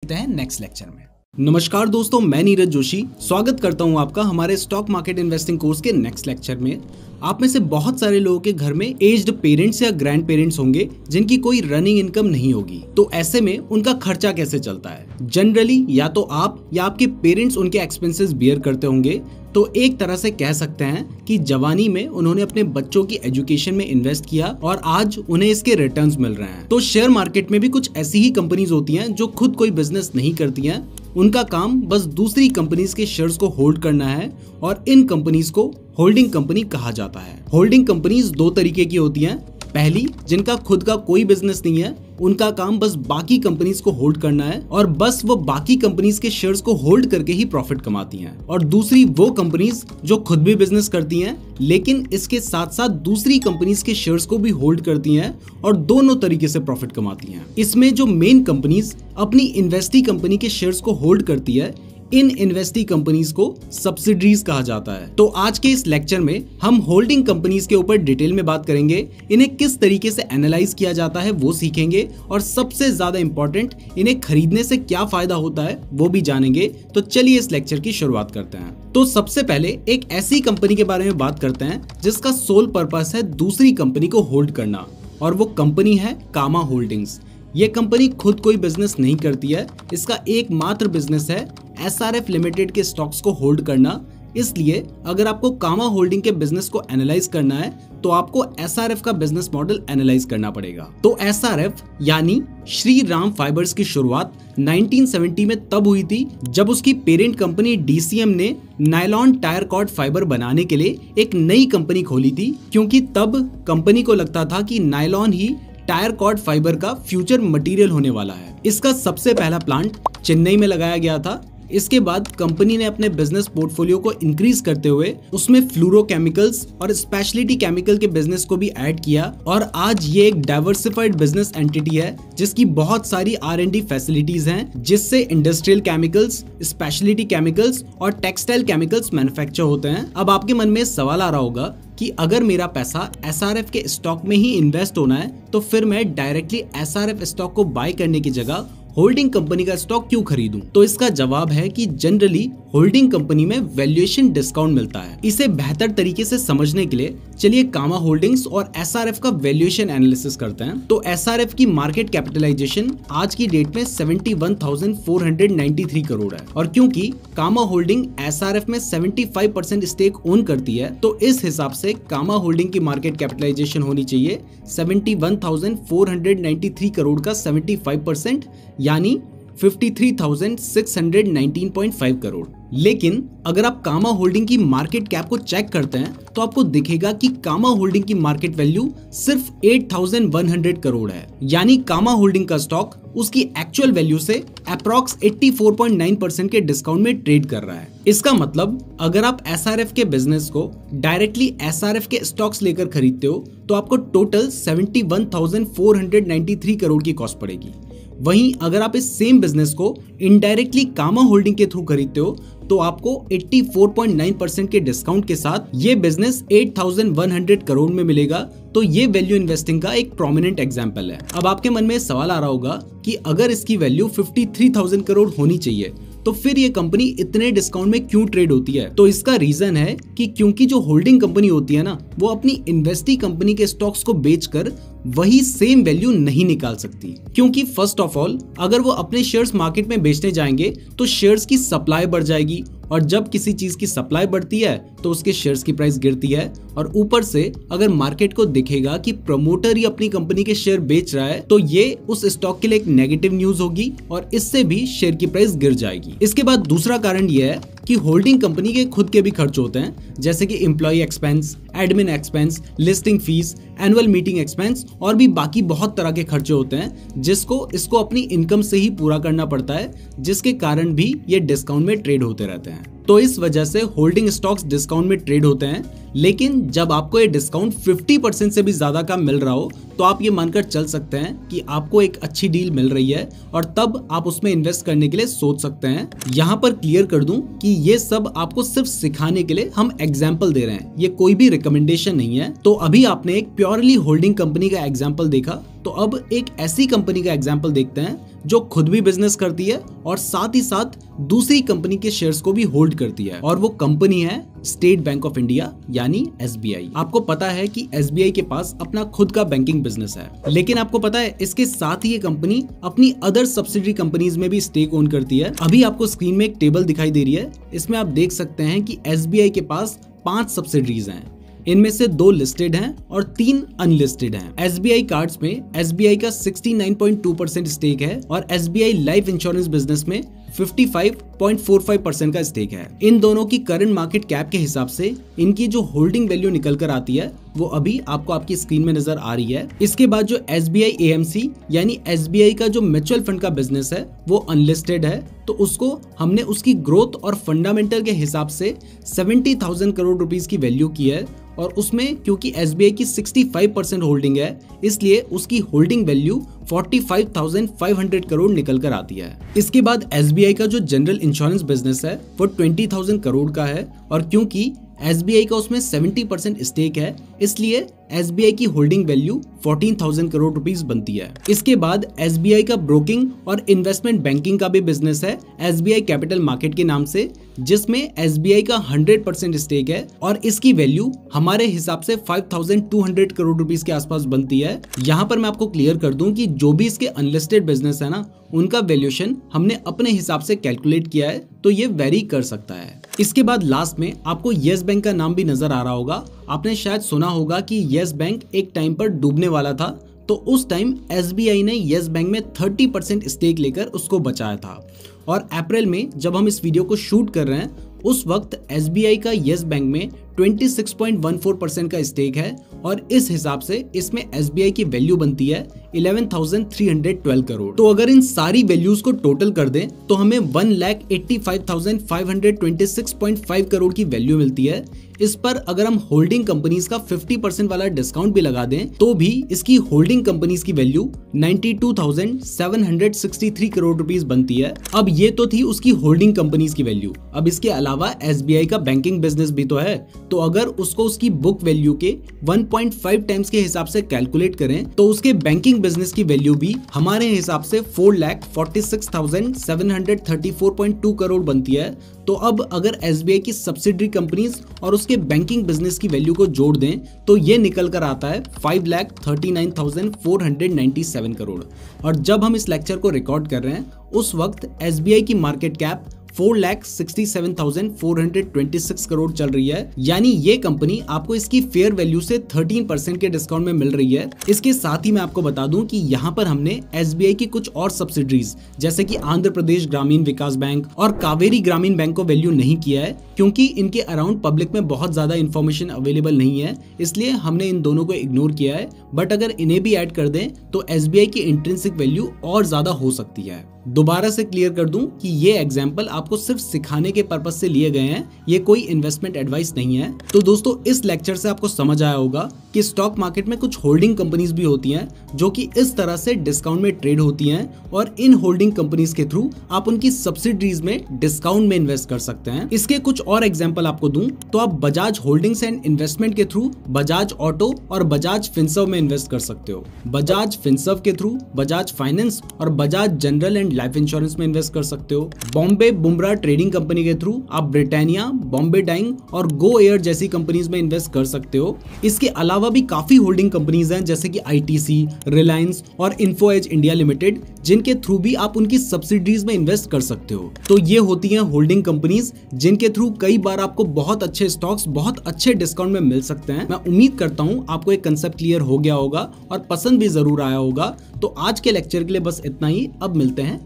मिलते हैं next lecture में। नमस्कार दोस्तों, मैं नीरज जोशी स्वागत करता हूं आपका हमारे स्टॉक मार्केट इन्वेस्टिंग कोर्स के नेक्स्ट लेक्चर में। आप में से बहुत सारे लोगों के घर में एज्ड पेरेंट्स या ग्रैंड पेरेंट्स होंगे जिनकी कोई रनिंग इनकम नहीं होगी। तो ऐसे में उनका खर्चा कैसे चलता है? जनरली या तो आप या आपके पेरेंट्स उनके एक्सपेंसेस बियर करते होंगे। तो एक तरह से कह सकते हैं कि जवानी में उन्होंने अपने बच्चों की एजुकेशन में इन्वेस्ट किया और आज उन्हें इसके रिटर्न्स मिल रहे हैं। तो शेयर मार्केट में भी कुछ ऐसी ही कंपनीज होती हैं जो खुद कोई बिजनेस नहीं करती हैं। उनका काम बस दूसरी कंपनीज के शेयर्स को होल्ड करना है और इन कंपनीज को होल्डिंग कंपनी कहा जाता है। होल्डिंग कंपनीज दो तरीके की होती हैं। पहली, जिनका खुद का कोई बिजनेस नहीं है, उनका काम बस बाकी कंपनीज को होल्ड करना है और बस वो बाकी कंपनीज के शेयर्स को होल्ड करके ही प्रॉफिट कमाती हैं। और दूसरी वो कंपनीज जो खुद भी बिजनेस करती हैं लेकिन इसके साथ साथ दूसरी कंपनीज के शेयर्स को भी होल्ड करती हैं और दोनों तरीके से प्रॉफिट कमाती हैं। इसमें जो मेन कंपनीज अपनी इन्वेस्टी कंपनी के शेयर्स को होल्ड करती है, इन इन्वेस्टी कंपनीज को सब्सिडरीज कहा जाता है। तो आज के इस लेक्चर में हम होल्डिंग कंपनीज के ऊपर डिटेल में बात करेंगे। इन्हें किस तरीके से एनालाइज किया जाता है वो सीखेंगे और सबसे ज्यादा इंपॉर्टेंट, इन्हें खरीदने से क्या फायदा होता है वो भी जानेंगे। तो चलिए इस लेक्चर की शुरुआत करते हैं। तो सबसे पहले एक ऐसी कंपनी के बारे में बात करते हैं जिसका सोल पर्पस है दूसरी कंपनी को होल्ड करना, और वो कंपनी है कामा होल्डिंग्स। ये कंपनी खुद कोई बिजनेस नहीं करती है, इसका एकमात्र बिजनेस है SRF लिमिटेड के स्टॉक्स को होल्ड करना। इसलिए अगर आपको कामा होल्डिंग के बिजनेस को एनालाइज करना है तो आपको SRF का बिजनेस मॉडल एनालाइज करना पड़ेगा। तो SRF यानी श्री राम फाइबर्स की शुरुआत 1970 में तब हुई थी जब उसकी पेरेंट कंपनी DCM ने नायलॉन टायर कॉर्ड फाइबर बनाने के लिए एक नई कंपनी खोली थी, क्योंकि तब कंपनी को लगता था कि नायलॉन ही टायर कॉर्ड फाइबर का फ्यूचर मटेरियल होने वाला है। इसका सबसे पहला प्लांट चेन्नई में लगाया गया था। इसके बाद कंपनी ने अपने बिजनेस पोर्टफोलियो को इंक्रीज करते हुए उसमें फ्लोरोकेमिकल्स और स्पेशलिटी केमिकल के बिजनेस को भी ऐड किया और आज ये एक डाइवर्सिफाइड बिजनेस एंटिटी है जिसकी बहुत सारी R&D फैसिलिटीज हैं, जिससे इंडस्ट्रियल केमिकल्स, स्पेशलिटी केमिकल्स और टेक्सटाइल केमिकल्स मैन्युफैक्चर होते हैं। अब आपके मन में सवाल आ रहा होगा कि अगर मेरा पैसा SRF के स्टॉक में ही इन्वेस्ट होना है तो फिर मैं डायरेक्टली SRF स्टॉक को बाय करने की जगह होल्डिंग कंपनी का स्टॉक क्यों खरीदूं? तो इसका जवाब है कि जनरली होल्डिंग कंपनी में वैल्यूएशन डिस्काउंट मिलता है। इसे बेहतर तरीके से समझने के लिए चलिए कामा होल्डिंग्स और SRF का वैल्यूएशन एनालिसिस करते हैं। तो SRF की मार्केट कैपिटलाइजेशन आज की डेट में 71,493 करोड़ है, और क्योंकि कामा होल्डिंग SRF में 75% स्टेक ओन करती है तो इस हिसाब से कामा होल्डिंग की मार्केट कैपिटलाइजेशन होनी चाहिए 71,493 करोड़ का 75% यानी 53,619.5 करोड़। लेकिन अगर आप कामा होल्डिंग की मार्केट कैप को चेक करते हैं तो आपको दिखेगा कि कामा होल्डिंग की मार्केट वैल्यू सिर्फ 8,100 करोड़ है, यानी कामा होल्डिंग का स्टॉक उसकी एक्चुअल वैल्यू से अप्रॉक्स 84.9% के डिस्काउंट में ट्रेड कर रहा है। इसका मतलब अगर आप SRF के बिजनेस को डायरेक्टली SRF के स्टॉक्स लेकर खरीदते हो तो आपको टोटल 71,493 करोड़ की कॉस्ट पड़ेगी। वहीं अगर आप इस सेम बिजनेस को इनडायरेक्टली कामा होल्डिंग के थ्रू खरीदते हो तो आपको 84.9% के डिस्काउंट के साथ ये बिजनेस 8,100 करोड़ में मिलेगा। तो ये वैल्यू इन्वेस्टिंग का एक प्रोमिनेंट एग्जांपल है। अब आपके मन में सवाल आ रहा होगा कि अगर इसकी वैल्यू 53,000 करोड़ होनी चाहिए तो फिर ये कंपनी इतने डिस्काउंट में क्यों ट्रेड होती है? तो इसका रीजन है कि क्योंकि जो होल्डिंग कंपनी होती है ना, वो अपनी इन्वेस्टी कंपनी के स्टॉक्स को बेचकर वही सेम वैल्यू नहीं निकाल सकती। क्योंकि फर्स्ट ऑफ ऑल अगर वो अपने शेयर्स मार्केट में बेचने जाएंगे तो शेयर्स की सप्लाई बढ़ जाएगी, और जब किसी चीज की सप्लाई बढ़ती है तो उसके शेयर्स की प्राइस गिरती है, और ऊपर से अगर मार्केट को दिखेगा कि प्रमोटर ही अपनी कंपनी के शेयर बेच रहा है तो ये उस स्टॉक के लिए एक नेगेटिव न्यूज होगी और इससे भी शेयर की प्राइस गिर जाएगी। इसके बाद दूसरा कारण ये है कि होल्डिंग कंपनी के खुद के भी खर्च होते हैं, जैसे कि employ expense, admin expense, listing fees, annual meeting expense और भी बाकी बहुत तरह के खर्चे होते हैं जिसको इसको अपनी इनकम से ही पूरा करना पड़ता है, जिसके कारण भी ये डिस्काउंट में ट्रेड होते रहते हैं। तो इस वजह से होल्डिंग स्टॉक्स डिस्काउंट में ट्रेड होते हैं। लेकिन जब आपको ये डिस्काउंट 50% से भी ज्यादा का मिल रहा हो तो आप ये मानकर चल सकते हैं कि आपको एक अच्छी डील मिल रही है और तब आप उसमें इन्वेस्ट करने के लिए सोच सकते हैं। यहाँ पर क्लियर कर दूं कि ये सब आपको सिर्फ सिखाने के लिए हम एग्जाम्पल दे रहे हैं, ये कोई भी रिकमेंडेशन नहीं है। तो अभी आपने एक प्योरली होल्डिंग कंपनी का एग्जाम्पल देखा, तो अब एक ऐसी कंपनी का एग्जाम्पल देखते हैं जो खुद भी बिजनेस करती है और साथ ही साथ दूसरी कंपनी के शेयर्स को भी होल्ड करती है, और वो कंपनी है स्टेट बैंक ऑफ इंडिया यानी SBI। आपको पता है कि SBI के पास अपना खुद का बैंकिंग बिजनेस है, लेकिन आपको पता है इसके साथ ही ये कंपनी अपनी अदर सब्सिडरी कंपनीज में भी स्टेक ओन करती है। अभी आपको स्क्रीन में एक टेबल दिखाई दे रही है, इसमें आप देख सकते हैं कि SBI के पास 5 सब्सिडरीज हैं। इनमें से 2 लिस्टेड हैं और 3 अनलिस्टेड हैं। SBI कार्ड्स में SBI का 69.2% स्टेक है और SBI लाइफ इंश्योरेंस बिजनेस में 55.45% का स्टेक है। इन दोनों की करंट मार्केट कैप के हिसाब से इनकी जो होल्डिंग वैल्यू निकल कर आती है वो अभी आपको आपकी स्क्रीन में नजर आ रही है। इसके बाद जो SBI AMC यानी SBI का जो म्यूचुअल फंड का बिजनेस है वो अनलिस्टेड है, तो उसको हमने उसकी ग्रोथ और फंडामेंटल के हिसाब से 70,000 करोड़ रुपीस की वैल्यू की है, और उसमें क्योंकि SBI की 65% होल्डिंग है इसलिए उसकी होल्डिंग वैल्यू 45,500 करोड़ निकल कर आती है। इसके बाद SBI का जो जनरल इंश्योरेंस बिजनेस है वो 20,000 करोड़ का है, और क्योंकि SBI का उसमें 70% स्टेक है इसलिए SBI की होल्डिंग वैल्यू 14,000 करोड़ रुपीस बनती है। इसके बाद SBI का ब्रोकिंग और इन्वेस्टमेंट बैंकिंग का भी बिजनेस है SBI कैपिटल मार्केट के नाम से, जिसमें SBI का 100% स्टेक है और इसकी वैल्यू हमारे हिसाब से 5,200 करोड़ रुपीस के आसपास बनती है। यहाँ पर मैं आपको क्लियर कर दूं कि जो भी इसके अनलिस्टेड बिजनेस है ना, उनका वैल्यूएशन हमने अपने हिसाब से कैलकुलेट किया है, तो ये वेरी कर सकता है। इसके बाद लास्ट में आपको येस बैंक का नाम भी नजर आ रहा होगा। आपने शायद सुना होगा कि येस बैंक एक टाइम पर डूबने वाला था, तो उस टाइम SBI ने येस बैंक में 30% स्टेक लेकर उसको बचाया था, और अप्रैल में जब हम इस वीडियो को शूट कर रहे हैं उस वक्त SBI का येस बैंक में 26.14% का स्टेक है, और इस हिसाब से इसमें SBI की वैल्यू बनती है 11,312 करोड़। तो अगर इन सारी वैल्यूज को टोटल कर दें तो हमें 1,85,526.5 करोड़ की वैल्यू मिलती है। इस पर अगर हम होल्डिंग कंपनीज का 50% वाला डिस्काउंट भी लगा दें तो भी इसकी होल्डिंग कंपनीज की वैल्यू 92,763 करोड़ रुपीस बनती है। अब ये तो थी उसकी होल्डिंग कंपनीज की वैल्यू। अब इसके अलावा SBI का बैंकिंग बिजनेस भी तो है, तो अगर उसको उसकी बुक वैल्यू के 1.5 टाइम्स के हिसाब से कैलकुलेट करें तो उसके बैंकिंग बिजनेस की वैल्यू भी हमारे हिसाब से 4,46,734.2 करोड़ बनती है। तो अब अगर SBI की सब्सिडरी कंपनीज और उसके बैंकिंग बिजनेस की वैल्यू को जोड़ दें तो ये निकल कर आता है 5,39,497 करोड़। और जब हम इस लेक्चर को रिकॉर्ड कर रहे हैं उस वक्त SBI की मार्केट कैप 4,67,426 करोड़ चल रही है, यानी ये कंपनी आपको इसकी फेयर वैल्यू से 13% के डिस्काउंट में मिल रही है। इसके साथ ही मैं आपको बता दूं कि यहाँ पर हमने SBI की कुछ और सब्सिडरीज जैसे कि आंध्र प्रदेश ग्रामीण विकास बैंक और कावेरी ग्रामीण बैंक को वैल्यू नहीं किया है, क्योंकि इनके अराउंड पब्लिक में बहुत ज्यादा इन्फॉर्मेशन अवेलेबल नहीं है, इसलिए हमने इन दोनों को इग्नोर किया है। बट अगर इन्हें भी ऐड कर दें तो SBI की इंट्रिंसिक वैल्यू और ज्यादा हो सकती है। दोबारा से क्लियर कर दूं कि ये एग्जाम्पल आपको सिर्फ सिखाने के पर्पस से लिए गए हैं, ये कोई इन्वेस्टमेंट एडवाइस नहीं है। तो दोस्तों इस लेक्चर से आपको समझ आया होगा कि स्टॉक मार्केट में कुछ होल्डिंग कंपनीज भी होती हैं जो कि इस तरह से डिस्काउंट में ट्रेड होती हैं, और इन होल्डिंग कंपनीज के थ्रू आप उनकी सब्सिडरीज में डिस्काउंट में इन्वेस्ट कर सकते हैं। इसके कुछ और एग्जाम्पल आपको दूं तो आप बजाज होल्डिंग्स एंड इन्वेस्टमेंट के थ्रू बजाज ऑटो और बजाज फिनसर्व में इन्वेस्ट कर सकते हो। बजाज फिनसर्व के थ्रू बजाज फाइनेंस और Bajaj general and life insurance में इन्वेस्ट कर सकते हो। बॉम्बे बुमरा ट्रेडिंग कंपनी के थ्रू आप ब्रिटानिया, बॉम्बे डाइंग और गो एयर जैसी कंपनीज में इन्वेस्ट कर सकते हो। इसके अलावा भी काफी होल्डिंग कंपनीज हैं जैसे कि ITC, रिलायंस और इन्फो एज इंडिया लिमिटेड, जिनके थ्रू भी आप उनकी सब्सिडरीज में इन्वेस्ट कर सकते हो। तो ये होती हैं होल्डिंग कंपनीज जिनके थ्रू कई बार आपको बहुत अच्छे स्टॉक्स बहुत अच्छे डिस्काउंट में मिल सकते हैं। मैं उम्मीद करता हूँ आपको एक कंसेप्ट क्लियर हो गया होगा और पसंद भी जरूर आया होगा। तो आज के लेक्चर के लिए बस इतना ही। अब मिलते हैं